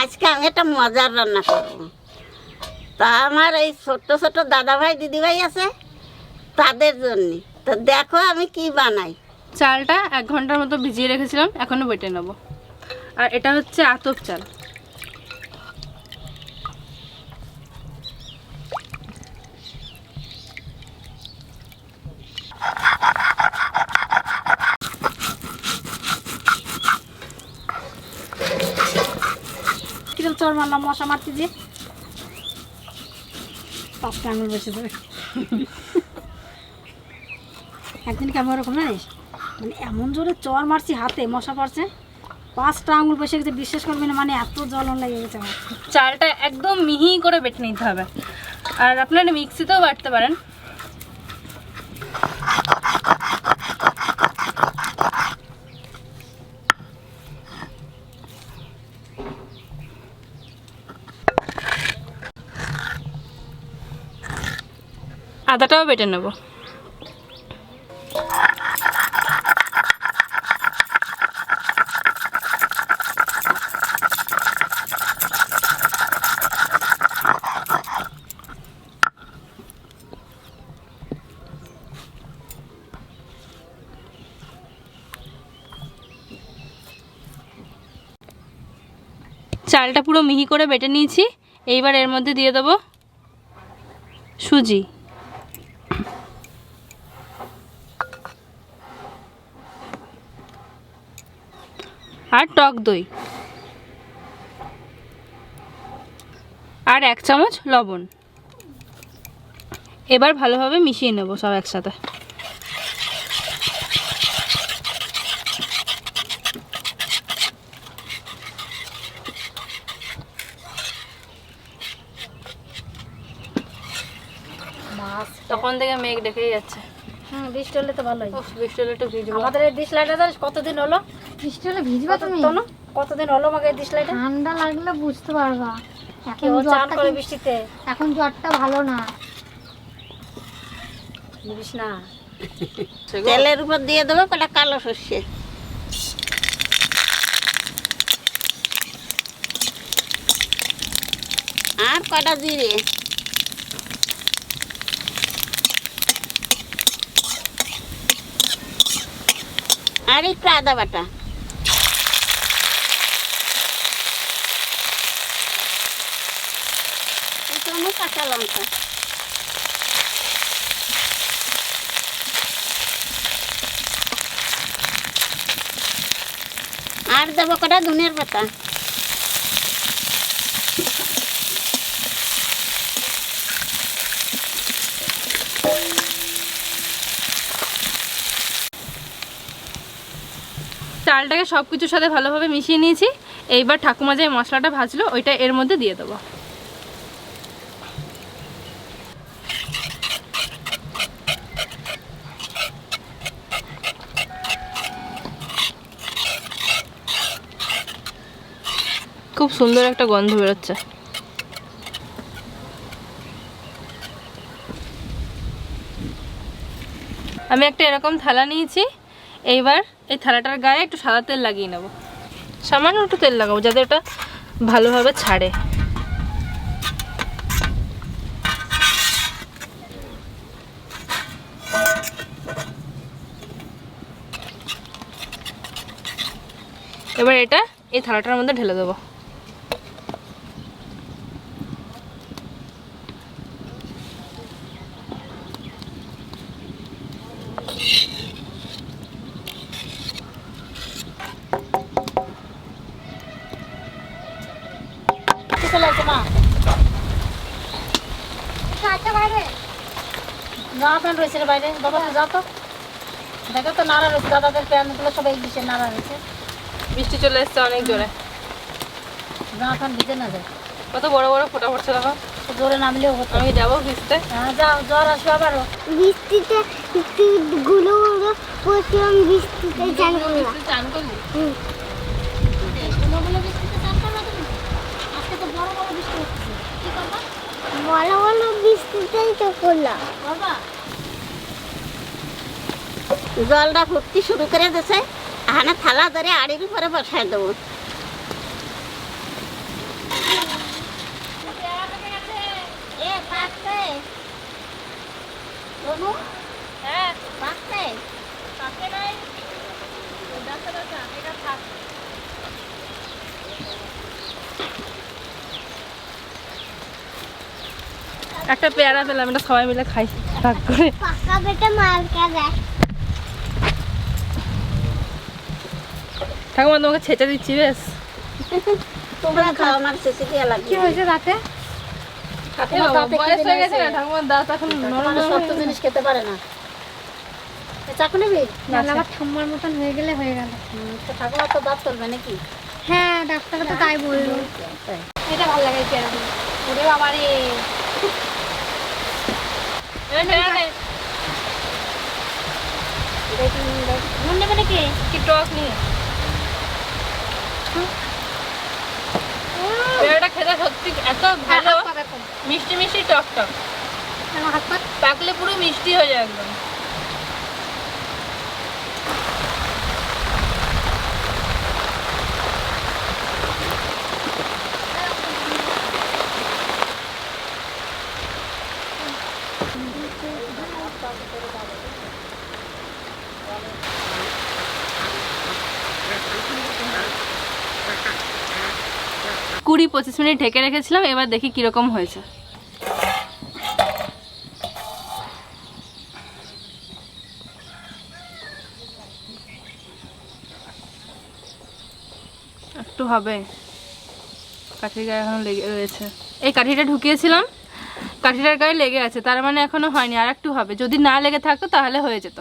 আজকে আমি একটা মজার রান্না করব। তা আমার এই ছোট্ট ছোট দাদা ভাই দিদি ভাই আছে তাদের জন্য। তো দেখো আমি কি বানাই। চালটা 1 ঘন্টার মতো ভিজিয়ে রেখেছিলাম, এখনো বেটে নেব। আর এটা হচ্ছে আতপ চাল। কিরম চর মারলাম, মশা মারতে যে 5টা আঙুল বসে যাবে। একদিন কেমন ওরকম জানিস, মানে এমন জোরে চর মারছি হাতে, মশা পড়ছে 5টা আঙুল বসে গেছে, বিশ্বাস করবি না, মানে এত জ্বলন লেগে গেছে আমার। চালটা একদম মিহি করে বেটে নিতে হবে। আর আপনারা মিক্সিতেও বাটতে পারেন। আদাটাও বেটে নেব। চালটা পুরো মিহি করে বেটে নিয়েছি। এইবার এর মধ্যে দিয়ে দেব সুজি, আর টক দই, আর 1 চামচ লবণ। এবার ভালোভাবে মিশিয়ে নেব সব একসাথে। তখন থেকে মেঘ দেখেই যাচ্ছে। বৃষ্টি হলে তো ভালোই। বৃষ্টি হলে একটু ভিজবো। আমাদের এই ডিসলাইটা জানিস কতদিন হলো? বৃষ্টি হলে ভিজবা তুমি? কতদিন হলো আমাকে এই ডিসলাইটা? ঠান্ডা লাগলে বুঝতে পারবা। কেউ চান করে বৃষ্টিতে? এখন জ্বরটা ভালো না, বুঝিস না। তেলের উপর দিয়ে দেবো কটা কালো সর্ষে, আর কটা জিরে, আর একটু আদা বাটা, কাঁচা লঙ্কা, আর দেবো কটা ধনিয়ার পাতা। চালটাকে সব কিছুর সাথে ভালোভাবে মিশিয়ে নিয়েছি। এইবার ঠাকুমা যে মশলাটা ভাজলো ওইটা এর মধ্যে দিয়ে দেবো। খুব সুন্দর একটা গন্ধ বেরোচ্ছে। আমি একটা এরকম থালা নিয়েছি। এইবার এই থালাটার গায়ে একটু সাদা তেল লাগিয়ে নেব। সামান্য একটু তেল লাগাবো যাতে এটা ভালোভাবে ছাড়ে। এবার এটা এই থালাটার মধ্যে ঢেলে দেবো। জামা প্যান্ট রয়েছে রে বাইরে, বাবা তো যাও তো। দেখো তো নাড়া রয়েছে, দাদাদের প্যান্টগুলো সব এই বিষয়ে নাড়া রয়েছে। বৃষ্টি চলে এসছে অনেক জোরে। জামা প্যান্ট ভিজে না যায়। কত বড় বড় ফোঁটা পড়ছে দেখো। জোরে নামলেও হতো। আমি যাবো ভিজতে। হ্যাঁ যাও, জ্বর আসবে আবারও। বৃষ্টিতে গুলো গুলো প্রথম বৃষ্টিতে চান করলাম। চান করলি? আজকে তো বড় বড় বৃষ্টি হচ্ছে, কি করবা? বড় বড় বৃষ্টিতেই তো করলাম। বাবা জলটা ফুটতে শুরু করে দিয়েছে, এখানে থালা ধরে আড়ির উপরে বসায় দেবো। একটা পেয়ারা পেলাম, এটা সবাই মিলে খাই ভাগ করে। পাকা বেটা মার্কা দেয়। ঠাকুমা তোমাকে ছেঁচে দিচ্ছি বেশ। তোমরা খাও, আমার শেষে দিয়ে লাগবে। কি হয়েছে রাতে? ঠাকুমার দাঁতে বয়স খিদে হয়ে গেছে না, লেগেছে। ঠাকুমার দাঁত এখন নরম মানে শক্ত জিনিস খেতে পারে না। চাকু নিবি? নাহলে আবার ঠাম্মার মতন হয়ে গেলে হয়ে গেল। তো ঠাকুমার তো দাঁত চলবে নাকি? হ্যাঁ ডাক্তার তো তাই বললো। এটা ভালো লাগে পেয়ারা। ওরে বাবা রে, নুন নেবে নাকি? কি টক নিয়ে পেয়ারাটা খেতে সত্যি এত ভালো, মিষ্টি মিষ্টি টক টক, আমার হাত পা পাকলে পুরো মিষ্টি হয়ে যায় একদম। কুড়ি 25 মিনিট ঢেকে রেখেছিলাম, এবার দেখি কিরকম হয়েছে। একটু হবে, কাঠির গায়ে এখনো লেগে রয়েছে। এই কাঠিটা ঢুকিয়েছিলাম, কাঠিটার গায়ে লেগে আছে, তার মানে এখনো হয়নি, আর একটু হবে। যদি না লেগে থাকতো তাহলে হয়ে যেত।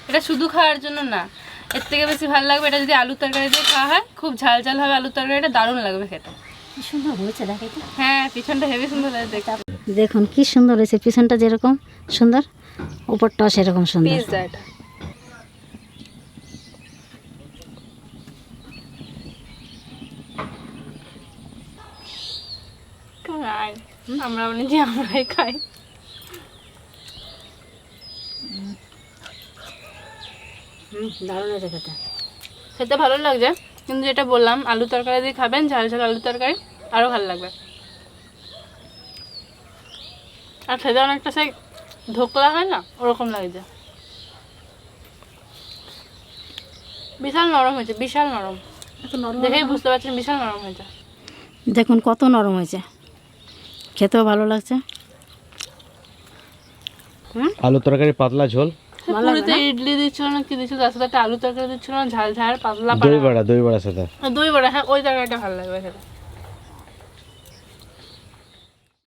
এটা শুধু খাওয়ার জন্য না, এর থেকে বেশি ভালো লাগবে এটা যদি আলুর তরকারি দিয়ে খাওয়া হয়। খুব ঝাল ঝাল হবে আলুর তরকারিটা, দারুণ লাগবে খেতে। কি সুন্দর হয়েছে দেখাই তো। হ্যাঁ, পিছনটা হেভি সুন্দর লাগে দেখতে। দেখুন কি সুন্দর হয়েছে, পিছনটা যেরকম সুন্দর উপরটাও সেরকম সুন্দর। পিৎজা এটা। আমরা বলেছি আমরাই খাই। দারুণ হয়েছে খেতে। খেতে ভালো লাগছে, কিন্তু যেটা বললাম আলু তরকারি দিয়ে খাবেন, ঝাল ঝাল আলু তরকারি, আরও ভালো লাগবে। আর খেতে অনেকটা সেই ধোকলা হয় না, ওরকম লাগছে। বিশাল নরম হয়েছে, বিশাল নরম, দেখেই বুঝতে পারছেন বিশাল নরম হয়েছে। দেখুন কত নরম হয়েছে, খেতেও ভালো লাগছে। আলু তরকারি পাতলা ঝোল, পুরীতে ইডলি দিচ্ছিল না কি দিচ্ছিল, তার সাথে একটা আলু তরকারি দিচ্ছিল না, ঝাল ঝাল পাতলা দই বড়ার সাথে। দই বড়া, হ্যাঁ ওই তরকারিটা ভালো লাগবে খেতে।